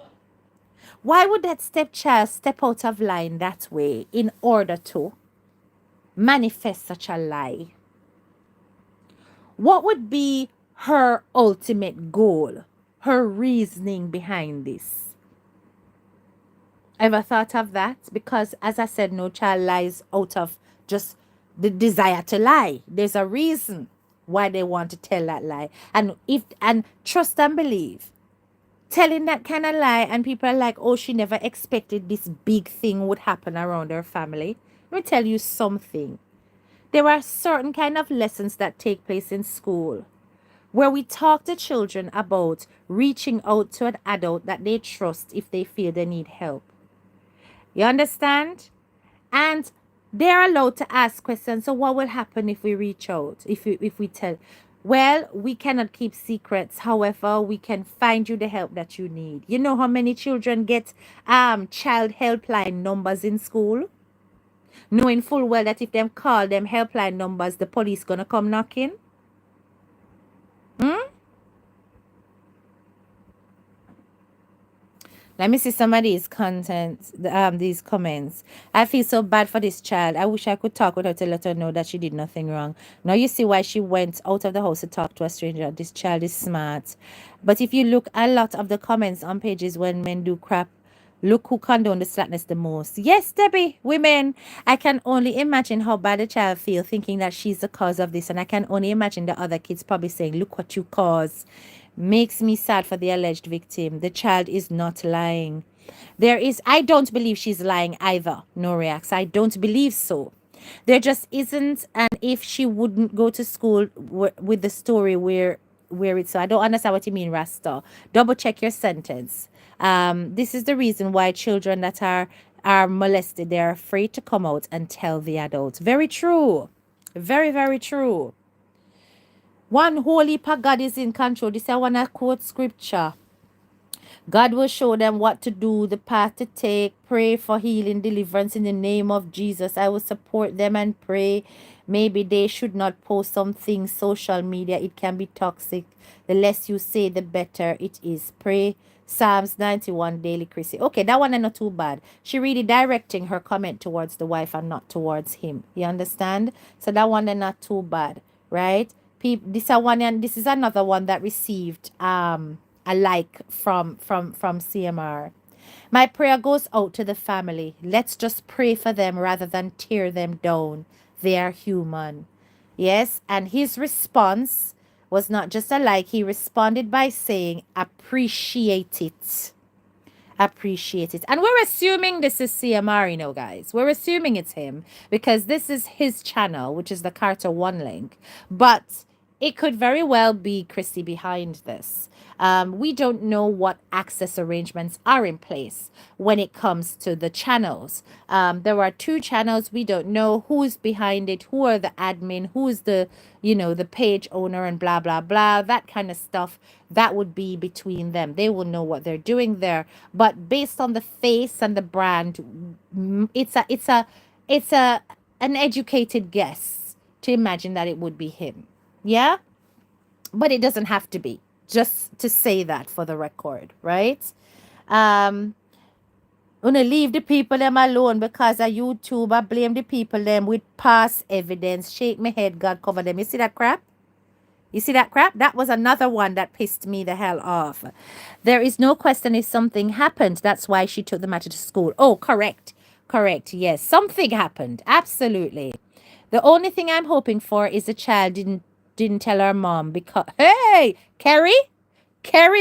[SPEAKER 1] why would that stepchild step out of line that way in order to manifest such a lie? What would be her ultimate goal, her reasoning behind this? Ever thought of that? Because as I said, no child lies out of just the desire to lie. There's a reason why they want to tell that lie. And trust and believe. Telling that kind of lie and people are like, oh, she never expected this big thing would happen around her family. Let me tell you something. There are certain kind of lessons that take place in school where we talk to children about reaching out to an adult that they trust if they feel they need help. You understand? And they're allowed to ask questions. So what will happen if we reach out? If we tell? Well, we cannot keep secrets. However, we can find you the help that you need. You know how many children get child helpline numbers in school? Knowing full well that if them call them helpline numbers, the police gonna come knocking? Let me see some of these these comments. I feel so bad for this child. I wish I could talk with her to let her know that she did nothing wrong. Now you see why she went out of the house to talk to a stranger. This child is smart. But if you look a lot of the comments on pages when men do crap, look who condone the slackness the most. Yes, Debbie, women. I can only imagine how bad the child feels thinking that she's the cause of this. And I can only imagine the other kids probably saying, look what you caused. Makes me sad for the alleged victim. The child is not lying. I don't believe she's lying either, no reacts. I don't believe so. There just isn't, and if she wouldn't go to school with the story where it's, so I don't understand what you mean, Rasta. Double check your sentence. This is the reason why children that are are molested, they're afraid to come out and tell the adults. Very true. Very, very true. One holy God is in control. This I want to quote scripture. God will show them what to do, the path to take. Pray for healing, deliverance in the name of Jesus. I will support them and pray. Maybe they should not post something social media. It can be toxic. The less you say, the better it is. Pray. Psalms 91 daily, Chrissy. Okay, that one is not too bad. She really directing her comment towards the wife and not towards him. You understand? So that one is not too bad, right? This a one, and this is another one that received a like from CMR. My prayer goes out to the family. Let's just pray for them rather than tear them down. They are human. Yes, and his response was not just a like, he responded by saying, appreciate it. Appreciate it. And we're assuming this is CMR, you know, guys. We're assuming it's him because this is his channel, which is the Carter One link. But it could very well be Christy behind this. We don't know what access arrangements are in place when it comes to the channels. There are two channels. We don't know who's behind it, who are the admin, who's the, you know, the page owner and blah, blah, blah, that kind of stuff. That would be between them. They will know what they're doing there. But based on the face and the brand, it's an educated guess to imagine that it would be him. Yeah? But it doesn't have to be. Just to say that for the record, right? Gonna leave the people them alone because of YouTube. I blame the people them with past evidence. Shake my head, God cover them. You see that crap? You see that crap? That was another one that pissed me the hell off. There is no question if something happened. That's why she took the matter to school. Oh, correct. Correct. Yes, something happened. Absolutely. The only thing I'm hoping for is the child didn't tell her mom because, hey, Carrie,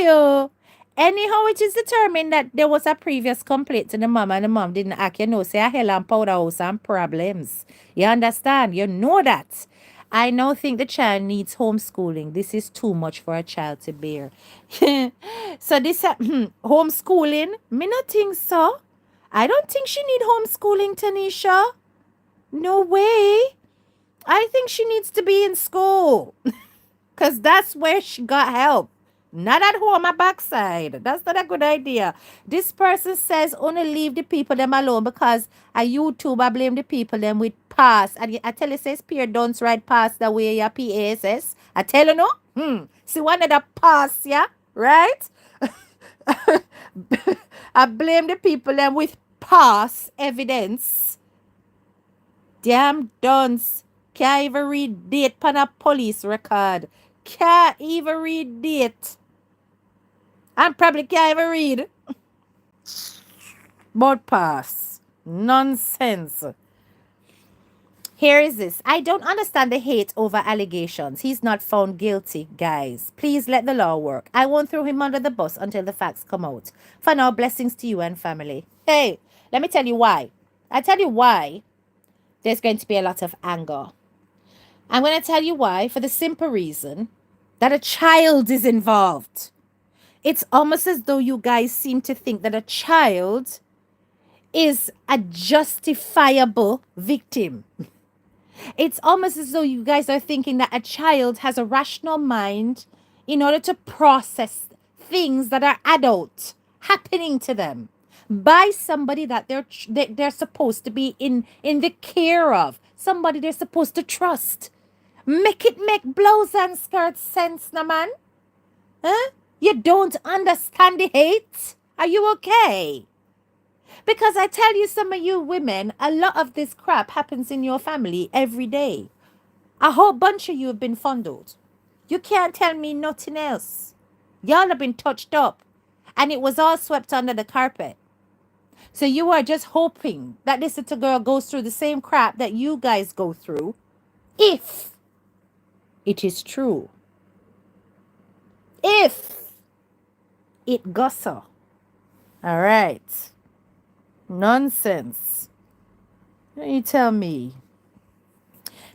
[SPEAKER 1] oh. Anyhow, it is determined that there was a previous complaint to the mom and the mom didn't act. You know, say a hell and powder house and problems. You understand? You know that. I now think the child needs homeschooling. This is too much for a child to bear. So this homeschooling, me not think so. I don't think she need homeschooling, Tanisha. No way. I think she needs to be in school. Because that's where she got help. Not at home, a backside. That's not a good idea. This person says only leave the people them alone because a YouTuber blame the people them with pass. And I tell you, says peer don't write pass the way your PASS. I tell you no. See one of the pass, yeah? Right? I blame the people them with pass evidence. Damn dunce. Can't even read date pan a police record. Can't even read date. And probably can't even read. But pass. Nonsense. Here is this. I don't understand the hate over allegations. He's not found guilty, guys. Please let the law work. I won't throw him under the bus until the facts come out. For now, blessings to you and family. Hey, let me tell you why. I tell you why there's going to be a lot of anger. I'm going to tell you why, for the simple reason that a child is involved. It's almost as though you guys seem to think that a child is a justifiable victim. It's almost as though you guys are thinking that a child has a rational mind in order to process things that are adult happening to them by somebody that they're supposed to be in the care of, somebody they're supposed to trust. Make it make blouse and skirts sense, na man? Huh? You don't understand the hate? Are you okay? Because I tell you, some of you women, a lot of this crap happens in your family every day. A whole bunch of you have been fondled. You can't tell me nothing else. Y'all have been touched up. And it was all swept under the carpet. So you are just hoping that this little girl goes through the same crap that you guys go through. If it is true. If it goes so. All right. Nonsense. You tell me.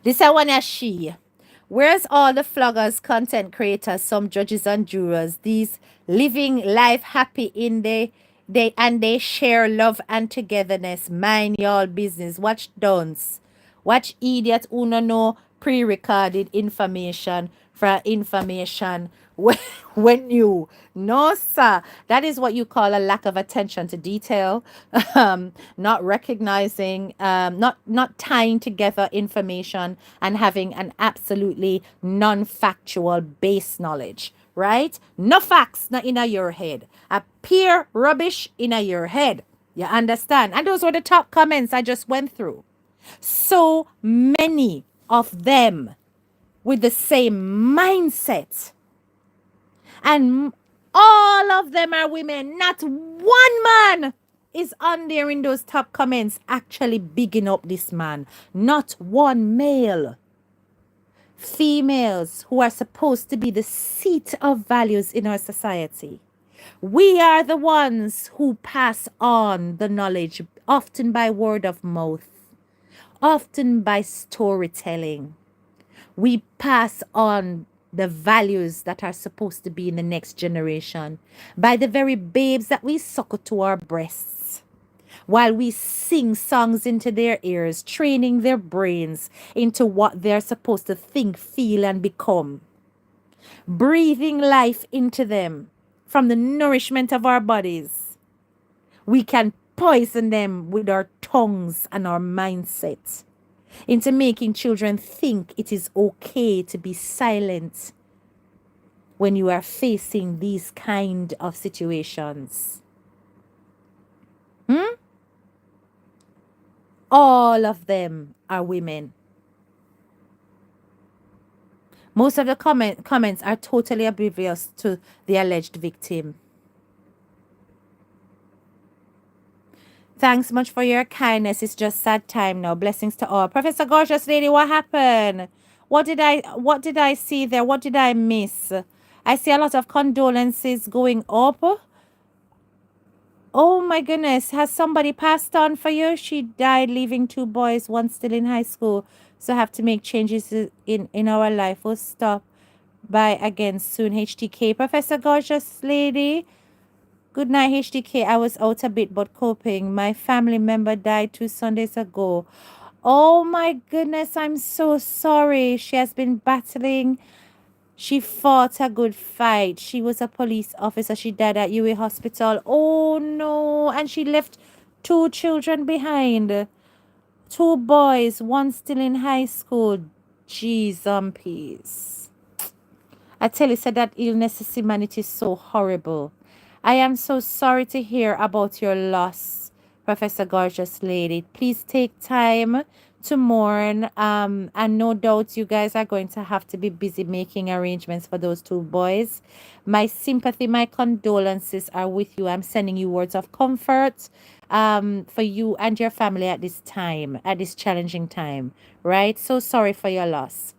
[SPEAKER 1] This I want to she. Where's all the vloggers, content creators, some judges and jurors, these living life happy in They share love and togetherness. Mind y'all business. Watch don'ts. Watch idiot who no know pre-recorded information for information when, when you no sir. That is what you call a lack of attention to detail. Not recognizing, not tying together information and having an absolutely non-factual base knowledge, right? No facts, not in your head. A pure rubbish in your head. You understand? And those were the top comments I just went through. So many of them with the same mindset. And all of them are women. Not one man is on there in those top comments actually bigging up this man. Not one male. Females who are supposed to be the seat of values in our society. We are the ones who pass on the knowledge, often by word of mouth, often by storytelling. We pass on the values that are supposed to be in the next generation by the very babes that we suckle to our breasts, while we sing songs into their ears, training their brains into what they're supposed to think, feel, and become, breathing life into them from the nourishment of our bodies. We can poison them with our tongues and our mindset into making children think it is okay to be silent when you are facing these kind of situations. All of them are women. Most of the comments are totally oblivious to the alleged victim. Thanks much for your kindness. It's just sad time now. Blessings to all. Professor Gorgeous Lady, what happened? What did I see there? What did I miss? I see a lot of condolences going up. Oh my goodness. Has somebody passed on for you? She died leaving 2 boys, one still in high school. So have to make changes in our life. We'll stop by again soon. HTK. Professor Gorgeous Lady. Good night, HDK. I was out a bit, but coping. My family member died 2 Sundays ago. Oh my goodness, I'm so sorry. She has been battling. She fought a good fight. She was a police officer. She died at UA Hospital. Oh no. And she left 2 children behind. 2 boys, one still in high school. Jeez, peace. I tell you, said that illness is humanity is so horrible. I am so sorry to hear about your loss, Professor Gorgeous Lady. Please take time to mourn. And no doubt you guys are going to have to be busy making arrangements for those 2 boys. My sympathy, my condolences are with you. I'm sending you words of comfort for you and your family at this time, at this challenging time, right? So sorry for your loss.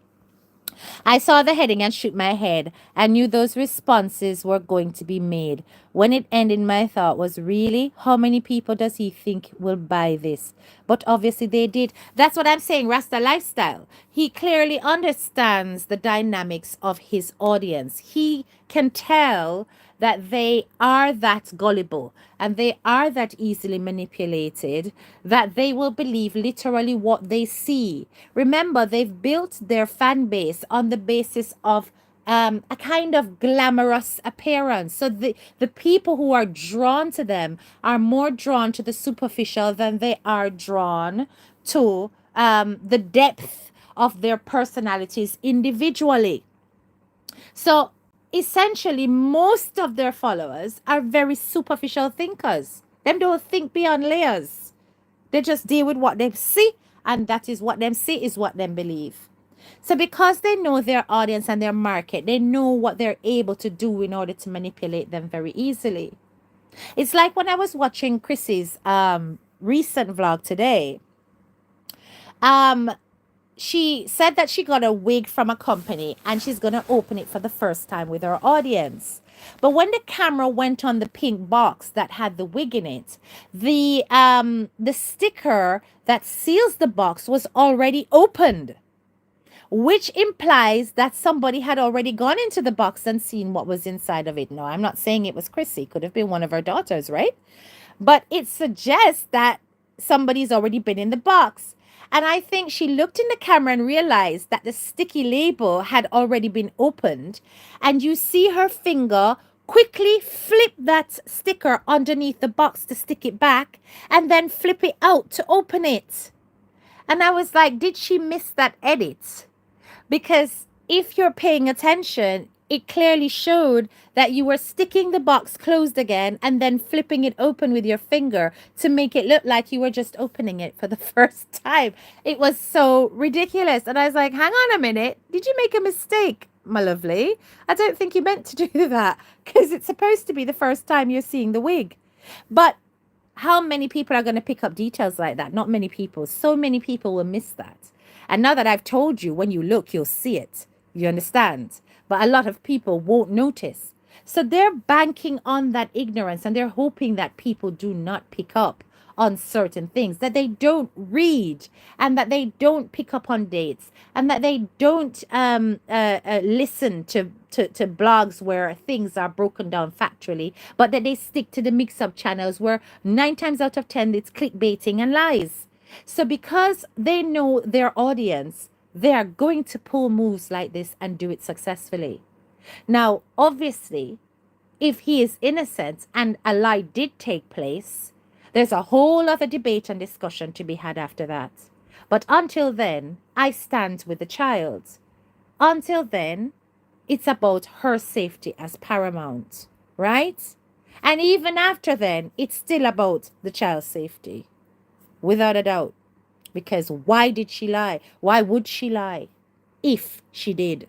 [SPEAKER 1] I saw the heading and shook my head. I knew those responses were going to be made. When it ended, my thought was, really? How many people does he think will buy this? But obviously they did. That's what I'm saying, Rasta Lifestyle. He clearly understands the dynamics of his audience. He can tell that they are that gullible and they are that easily manipulated that they will believe literally what they see. Remember, they've built their fan base on the basis of a kind of glamorous appearance. So the people who are drawn to them are more drawn to the superficial than they are drawn to the depth of their personalities individually. So essentially, most of their followers are very superficial thinkers. Them don't think beyond layers. They just deal with what they see, and that is what them see is what them believe. So because they know their audience and their market, they know what they're able to do in order to manipulate them very easily. It's like when I was watching Chrissy's recent vlog today. She said that she got a wig from a company and she's going to open it for the first time with her audience. But when the camera went on the pink box that had the wig in it, the sticker that seals the box was already opened. which implies that somebody had already gone into the box and seen what was inside of it. No, I'm not saying it was Chrissy. Could have been one of her daughters, right? But it suggests that somebody's already been in the box. And I think she looked in the camera and realized that the sticky label had already been opened. And you see her finger quickly flip that sticker underneath the box to stick it back and then flip it out to open it. And I was like, did she miss that edit? Because if you're paying attention, it clearly showed that you were sticking the box closed again and then flipping it open with your finger to make it look like you were just opening it for the first time. It was so ridiculous. And I was like, hang on a minute. Did you make a mistake, my lovely? I don't think you meant to do that because it's supposed to be the first time you're seeing the wig. But how many people are going to pick up details like that? Not many people. So many people will miss that. And now that I've told you, when you look, you'll see it. You understand? But a lot of people won't notice. So they're banking on that ignorance and they're hoping that people do not pick up on certain things, that they don't read and that they don't pick up on dates and that they don't listen to blogs where things are broken down factually, but that they stick to the mix-up channels where 9 times out of 10 it's clickbaiting and lies. So because they know their audience, they are going to pull moves like this and do it successfully. Now, obviously, if he is innocent and a lie did take place, there's a whole other debate and discussion to be had after that. But until then, I stand with the child. Until then, it's about her safety as paramount, right? And even after then, it's still about the child's safety, without a doubt. Because why did she lie? Why would she lie if she did?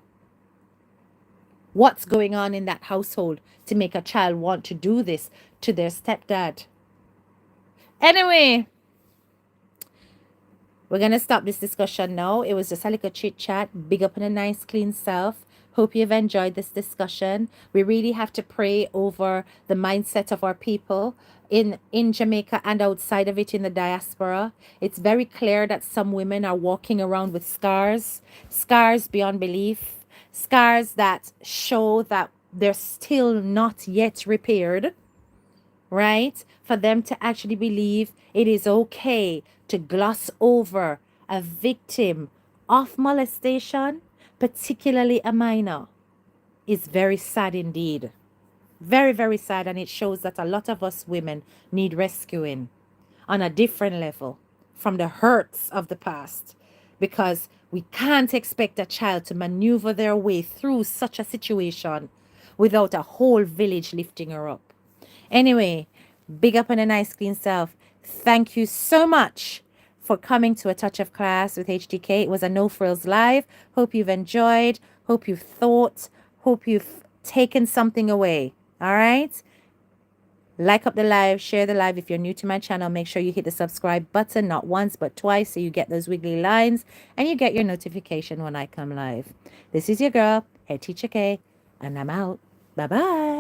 [SPEAKER 1] What's going on in that household to make a child want to do this to their stepdad? Anyway, we're going to stop this discussion now. It was just a little chit chat. Big up on a nice, clean self. Hope you've enjoyed this discussion. We really have to pray over the mindset of our people in Jamaica and outside of it in the diaspora. It's very clear that some women are walking around with scars beyond belief, scars that show that they're still not yet repaired, right? For them to actually believe it is okay to gloss over a victim of molestation, particularly a minor, is very sad indeed. Very, very sad. And it shows that a lot of us women need rescuing on a different level from the hurts of the past, because we can't expect a child to maneuver their way through such a situation without a whole village lifting her up. Anyway, big up on a nice clean self. Thank you so much for coming to A Touch of Class with HDK. It was a No Frills Live. Hope you've enjoyed. Hope you've thought. Hope you've taken something away. All right? Like up the live, share the live. If you're new to my channel, make sure you hit the subscribe button, not once, but twice, so you get those wiggly lines and you get your notification when I come live. This is your girl, Head Teacher K, and I'm out. Bye-bye.